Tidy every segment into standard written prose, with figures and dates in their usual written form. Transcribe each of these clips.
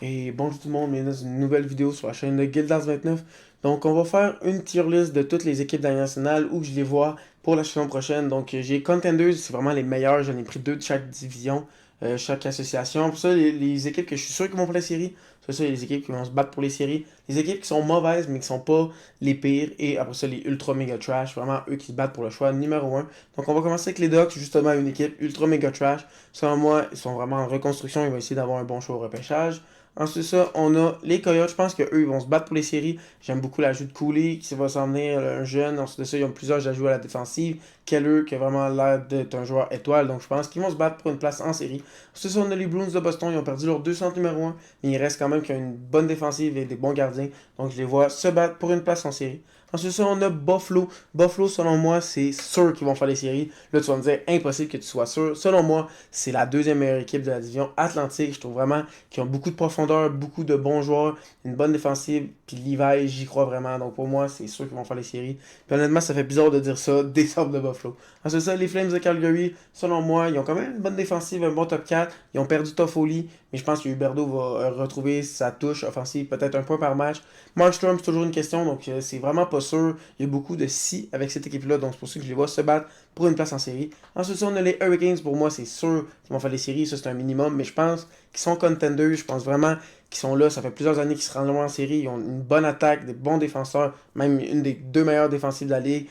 Et bonjour tout le monde, bienvenue dans une nouvelle vidéo sur la chaîne de Guildars29. Donc on va faire une tier list de toutes les équipes de la Ligue nationale où je les vois pour la saison prochaine. Donc j'ai Contenders, c'est vraiment les meilleurs, j'en ai pris deux de chaque division, chaque association. Pour ça, les équipes que je suis sûr qu'ils vont faire la série, c'est ça, les équipes qui vont se battre pour les séries. Les équipes qui sont mauvaises mais qui sont pas les pires. Et après ça, les ultra méga trash, vraiment eux qui se battent pour le choix numéro un. Donc on va commencer avec les Ducks, justement une équipe ultra méga trash. Selon moi, ils sont vraiment en reconstruction, ils vont essayer d'avoir un bon choix au repêchage. Ensuite, ça, on a les Coyotes. Je pense qu'eux, ils vont se battre pour les séries. J'aime beaucoup l'ajout de Cooley qui va s'en venir, un jeune. Ensuite de ça, ils ont plusieurs ajouts à la défensive. Keller qui a vraiment l'air d'être un joueur étoile. Donc, je pense qu'ils vont se battre pour une place en série. Ensuite, ça, on a les Bruins de Boston. Ils ont perdu leur 200 numéro un. Mais il reste quand même qu'ils ont une bonne défensive et des bons gardiens. Donc, je les vois se battre pour une place en série. Ensuite, ça, on a Buffalo. Buffalo, selon moi, c'est sûr qu'ils vont faire les séries. Là, tu vas me dire, impossible que tu sois sûr. Selon moi, c'est la deuxième meilleure équipe de la division Atlantique. Je trouve vraiment qu'ils ont beaucoup de profondeur, beaucoup de bons joueurs, une bonne défensive. Puis l'hiver, j'y crois vraiment. Donc pour moi, c'est sûr qu'ils vont faire les séries. Puis honnêtement, ça fait bizarre de dire ça des Sabres de Buffalo. Ensuite, ça, les Flames de Calgary, selon moi, ils ont quand même une bonne défensive, un bon top 4. Ils ont perdu Toffoli, mais je pense que Huberdeau va retrouver sa touche offensive, peut-être un point par match. Markstrom, c'est toujours une question, donc c'est vraiment pas sûr. Il y a beaucoup de si avec cette équipe-là, donc c'est pour ça que je les vois se battre pour une place en série. Ensuite, on a les Hurricanes, pour moi, c'est sûr qu'ils vont faire les séries, ça c'est un minimum, mais je pense qu'ils sont contenders, je pense vraiment qu'ils sont là, ça fait plusieurs années qu'ils se rendent loin en série, ils ont une bonne attaque, des bons défenseurs, même une des deux meilleures défensives de la ligue,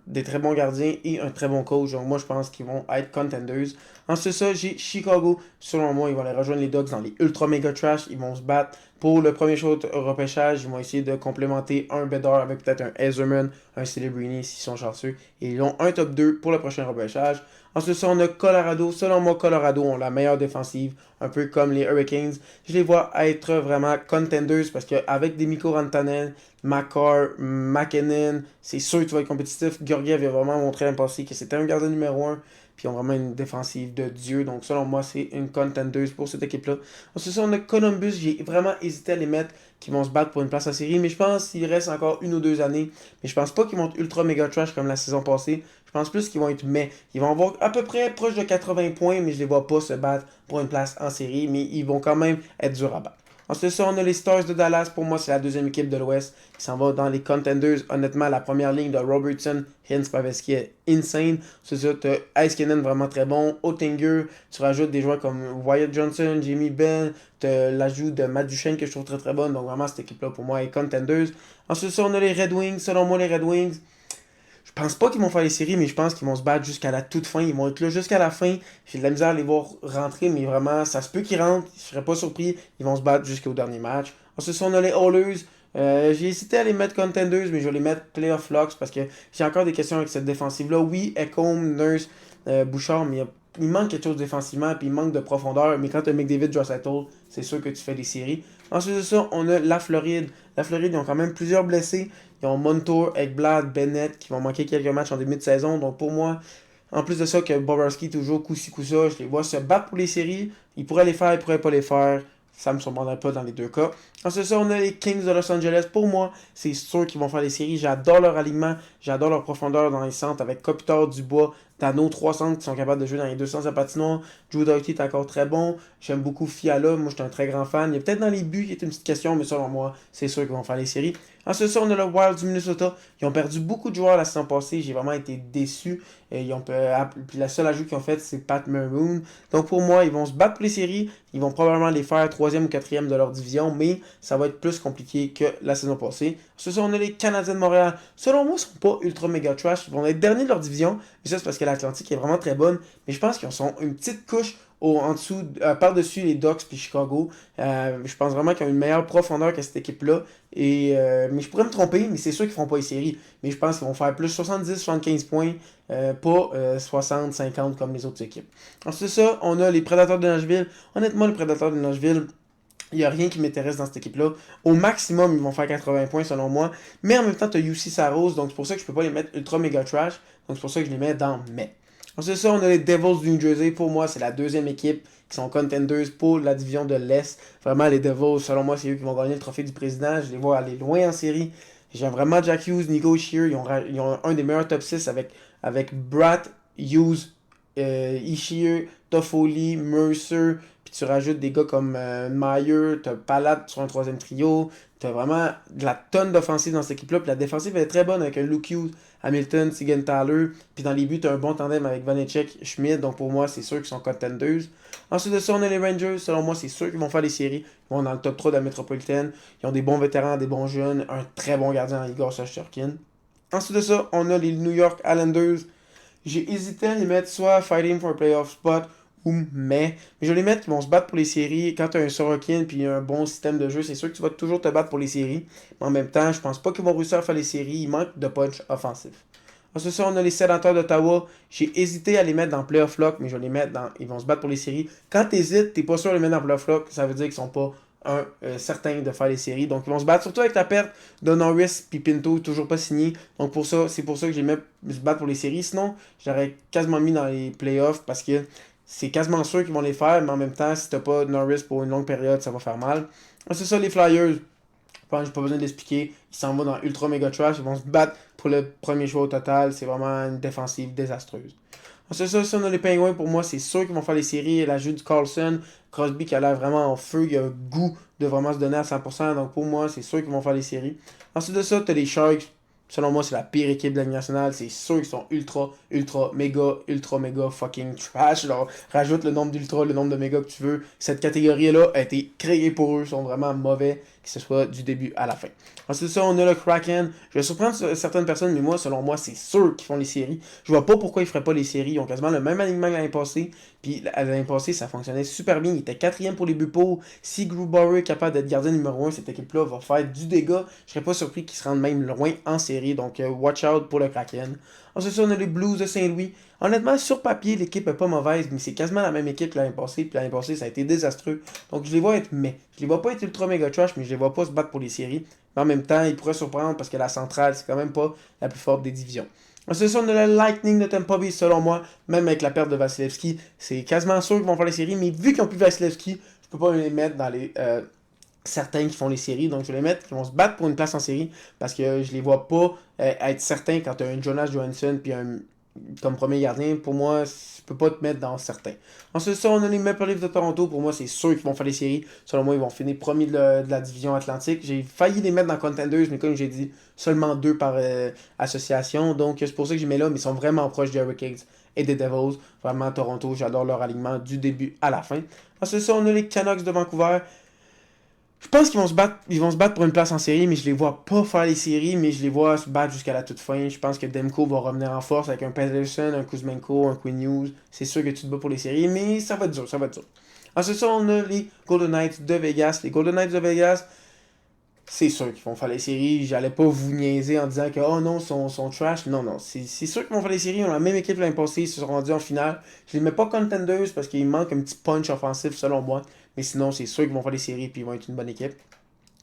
des très bons gardiens et un très bon coach, donc moi je pense qu'ils vont être contenders. Ensuite ça, j'ai Chicago, selon moi, ils vont aller rejoindre les Ducks dans les ultra méga trash, ils vont se battre pour le premier show au repêchage, ils vont essayer de complémenter un Bedard avec peut-être un Ezerman, un Celebrini s'ils sont chanceux. Et ils ont un top 2 pour le prochain repêchage. Ensuite, ça, on a Colorado. Selon moi, Colorado ont la meilleure défensive, un peu comme les Hurricanes. Je les vois être vraiment contenders parce qu'avec des Mikko Rantanen, Makar, McKinnon, c'est sûr que tu vas être compétitif. Georgiev a vraiment montré l'an passé que c'était un gardien numéro un. Puis ils ont vraiment une défensive de Dieu. Donc selon moi, c'est une contenders pour cette équipe-là. Ensuite, ça, on a Columbus. J'ai vraiment hésité à les mettre qui vont se battre pour une place en série. Mais je pense qu'il reste encore une ou deux années. Mais je pense pas qu'ils vont être ultra méga trash comme la saison passée. Je pense plus qu'ils vont être mais. Ils vont avoir à peu près proche de 80 points, mais je les vois pas se battre pour une place en série. Mais ils vont quand même être durs à battre. Ensuite, ça, on a les Stars de Dallas. Pour moi, c'est la deuxième équipe de l'Ouest qui s'en va dans les contenders. Honnêtement, la première ligne de Robertson, Hintz, Paveski est insane. C'est ça, tu as Iskinen vraiment très bon. Ottinger, tu rajoutes des joueurs comme Wyatt Johnson, Jamie Benn. Tu as l'ajout de Matt Duchesne que je trouve très très bonne. Donc vraiment, cette équipe-là, pour moi, est contenders. Ensuite, ça, on a les Red Wings. Selon moi, les Red Wings, je pense pas qu'ils vont faire les séries, mais je pense qu'ils vont se battre jusqu'à la toute fin. Ils vont être là jusqu'à la fin. J'ai de la misère à les voir rentrer, mais vraiment, ça se peut qu'ils rentrent. Je serais pas surpris. Ils vont se battre jusqu'au dernier match. Ensuite, on a les Oilers. J'ai hésité à les mettre contenders, mais je vais les mettre playoff flux parce que j'ai encore des questions avec cette défensive-là. Oui, Ekholm, Nurse, Bouchard, mais il manque quelque chose défensivement, puis il manque de profondeur. Mais quand tu as McDavid, Josh Settle, c'est sûr que tu fais des séries. Ensuite de ça, on a la Floride. La Floride, ils ont quand même plusieurs blessés. Ils ont Montour, Ekblad, Bennett qui vont manquer quelques matchs en début de saison. Donc pour moi, en plus de ça, que Bobrovski toujours coup-ci coup-ça, je les vois se battre pour les séries. Ils pourraient les faire, ils pourraient pas les faire. Ça me surprendrait pas dans les deux cas. Ensuite, ça, on a les Kings de Los Angeles. Pour moi, c'est sûr qu'ils vont faire les séries. J'adore leur alignement. J'adore leur profondeur dans les centres avec Kopitar, Dubois, Dano, trois centres qui sont capables de jouer dans les deux sens de la patinoire. Drew Doughty est encore très bon. J'aime beaucoup Fiala. Moi, je suis un très grand fan. Il y a peut-être dans les buts qui est une petite question, mais selon moi, c'est sûr qu'ils vont faire les séries. Ensuite, ça, on a le Wild du Minnesota. Ils ont perdu beaucoup de joueurs la saison passée. J'ai vraiment été déçu. Puis la seule ajout qu'ils ont fait, c'est Pat Maroon. Donc pour moi, ils vont se battre pour les séries. Ils vont probablement les faire troisième ou quatrième de leur division, mais ça va être plus compliqué que la saison passée. Ce sont les Canadiens de Montréal. Selon moi, ils ne sont pas ultra méga trash. Ils vont être derniers de leur division. Mais ça, c'est parce que l'Atlantique est vraiment très bonne. Mais je pense qu'ils sont une petite couche en dessous, par-dessus les Ducks puis Chicago. Je pense vraiment qu'ils ont une meilleure profondeur que cette équipe-là. Mais je pourrais me tromper, mais c'est sûr qu'ils ne feront pas les séries. Mais je pense qu'ils vont faire plus 70-75 points, pas 60-50 comme les autres équipes. Ensuite, ça, on a les Prédateurs de Nashville. Honnêtement, les Prédateurs de Nashville, il n'y a rien qui m'intéresse dans cette équipe-là. Au maximum, ils vont faire 80 points selon moi. Mais en même temps, tu as UC Saros, donc c'est pour ça que je peux pas les mettre ultra méga trash. Donc c'est pour ça que je les mets dans mais. Ensuite, ça, on a les Devils du New Jersey. Pour moi, c'est la deuxième équipe qui sont contenders pour la division de l'Est. Vraiment, les Devils, selon moi, c'est eux qui vont gagner le trophée du président. Je les vois aller loin en série. J'aime vraiment Jack Hughes, Nico Shear. Ils ont un des meilleurs top 6 avec Brad Hughes, Ishier, Toffoli, Mercer. Puis tu rajoutes des gars comme Meyer, t'as Palat sur un troisième trio, t'as vraiment de la tonne d'offensive dans cette équipe-là, puis la défensive elle est très bonne avec un Luke Hughes, Hamilton, Siegenthaler, puis dans les buts, t'as un bon tandem avec Vanecek, Schmidt, donc pour moi, c'est sûr qu'ils sont contenders. Ensuite de ça, on a les Rangers, selon moi, c'est sûr qu'ils vont faire les séries, ils vont dans le top 3 de la métropolitaine, ils ont des bons vétérans, des bons jeunes, un très bon gardien, Igor Shesterkin. Ensuite de ça, on a les New York Islanders. J'ai hésité à les mettre soit fighting for a playoff spot ou mais je vais les mettre qui vont se battre pour les séries. Quand tu as un Sorokin puis un bon système de jeu, c'est sûr que tu vas toujours te battre pour les séries. Mais en même temps, je pense pas qu'ils vont réussir à faire les séries. Il manque de punch offensif. Ensuite, ça, on a les sénateurs d'Ottawa. J'ai hésité à les mettre dans Playoff Lock, mais je vais les mettre dans. Ils vont se battre pour les séries. Quand tu hésites, tu n'es pas sûr de les mettre dans Playoff Lock, ça veut dire qu'ils sont pas certains de faire les séries. Donc, ils vont se battre, surtout avec la perte de Norris puis Pinto, toujours pas signé. Donc, pour ça, c'est pour ça que je les mets se battre pour les séries. Sinon, j'aurais quasiment mis dans les playoffs parce que c'est quasiment sûr qu'ils vont les faire, mais en même temps, si t'as pas Norris pour une longue période, ça va faire mal. C'est ça, les Flyers. Je pense que j'ai pas besoin d'expliquer. Ils s'en vont dans Ultra Mega Trash. Ils vont se battre pour le premier choix au total. C'est vraiment une défensive désastreuse. C'est ça, si on a les Penguins, pour moi, c'est sûr qu'ils vont faire les séries. L'ajout du Carlson, Crosby qui a l'air vraiment en feu, il a un goût de vraiment se donner à 100%. Donc pour moi, c'est sûr qu'ils vont faire les séries. Ensuite de ça, tu as les Sharks. Selon moi, c'est la pire équipe de la Ligue nationale. C'est sûr qu'ils sont ultra, méga fucking trash. Alors, rajoute le nombre d'ultra, le nombre de méga que tu veux. Cette catégorie-là a été créée pour eux. Ils sont vraiment mauvais, que ce soit du début à la fin. Ensuite de ça, on a le Kraken. Je vais surprendre certaines personnes, mais moi, selon moi, c'est sûr qu'ils font les séries. Je vois pas pourquoi ils feraient pas les séries. Ils ont quasiment le même alignement que l'année passée. Puis l'année passée, ça fonctionnait super bien. Il était quatrième pour les buts pour. Si Grubauer est capable d'être gardien numéro 1, cette équipe-là va faire du dégât. Je serais pas surpris qu'ils se rendent même loin en série. Donc, watch out pour le Kraken. Ensuite, on a les Blues de Saint-Louis. Honnêtement, sur papier, l'équipe est pas mauvaise, mais c'est quasiment la même équipe que l'année passée. Puis l'année passée, ça a été désastreux. Donc, je les vois être mais. Je les vois pas être ultra méga trash, mais je les vois pas se battre pour les séries. Mais en même temps, ils pourraient surprendre parce que la centrale, c'est quand même pas la plus forte des divisions. Ensuite, on a le Lightning de Tampa Bay, selon moi, même avec la perte de Vasilevski, c'est quasiment sûr qu'ils vont faire les séries, mais vu qu'ils n'ont plus Vasilevski, je peux pas les mettre dans les certains qui font les séries, donc je vais les mettre qui vont se battre pour une place en série, parce que je les vois pas être certains quand tu as un Jonas Johansson puis un comme premier gardien. Pour moi, je peux pas te mettre dans certains. Ensuite, ça, on a les Maple Leafs de Toronto. Pour moi, c'est sûr qu'ils vont faire les séries. Selon moi, ils vont finir premier de la division Atlantique. J'ai failli les mettre dans Contenders, mais comme j'ai dit, seulement 2 par association. Donc, c'est pour ça que je les mets là, mais ils sont vraiment proches des Hurricanes et des Devils. Vraiment, Toronto, j'adore leur alignement du début à la fin. Ensuite, ça, on a les Canucks de Vancouver. Je pense qu'ils vont se battre pour une place en série, mais je les vois pas faire les séries, mais je les vois se battre jusqu'à la toute fin. Je pense que Demko va revenir en force avec un Pedersen, un Kuzmenko, un Quinn Hughes. C'est sûr que tu te bats pour les séries, mais ça va être dur, ça va être dur. Ensuite, ça, on a les Golden Knights de Vegas. Les Golden Knights de Vegas, c'est sûr qu'ils vont faire les séries. J'allais pas vous niaiser en disant que oh non, sont trash. Non, non. C'est sûr qu'ils vont faire les séries. Ils ont la même équipe l'année passée. Ils se sont rendus en finale. Je les mets pas contenders parce qu'il manque un petit punch offensif selon moi. Mais sinon, c'est sûr qu'ils vont faire les séries et ils vont être une bonne équipe.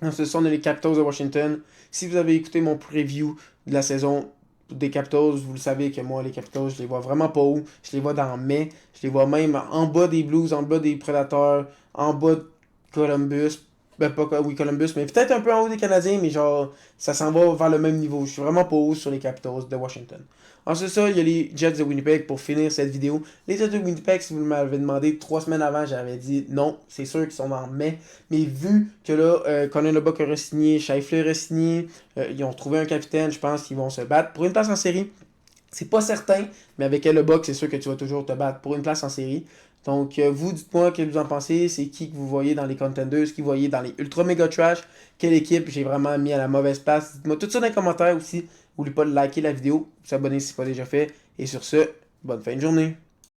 Ensuite, on a les Capitals de Washington. Si vous avez écouté mon preview de la saison des Capitals, vous le savez que moi, les Capitals, je les vois vraiment pas haut. Je les vois dans mai. Je les vois même en bas des Blues, en bas des Predators, en bas de Columbus. Ben, pas oui, Columbus, mais peut-être un peu en haut des Canadiens, mais genre, ça s'en va vers le même niveau. Je suis vraiment pas haut sur les Capitals de Washington. Ensuite, ça, il y a les Jets de Winnipeg pour finir cette vidéo. Les Jets de Winnipeg, si vous m'avez demandé 3 semaines avant, j'avais dit non, c'est sûr qu'ils sont en mai. Mais vu que là, Connor Leboeck a re-signé, Scheifele a signé, ils ont trouvé un capitaine, je pense qu'ils vont se battre pour une place en série. C'est pas certain, mais avec Leboeck, c'est sûr que tu vas toujours te battre pour une place en série. Donc, vous, dites-moi ce que vous en pensez. C'est qui que vous voyez dans les contenders, qui vous voyez dans les ultra méga trash. Quelle équipe j'ai vraiment mis à la mauvaise place. Dites-moi tout ça dans les commentaires aussi. N'oubliez pas de liker la vidéo, vous abonner si ce n'est pas déjà fait. Et sur ce, bonne fin de journée.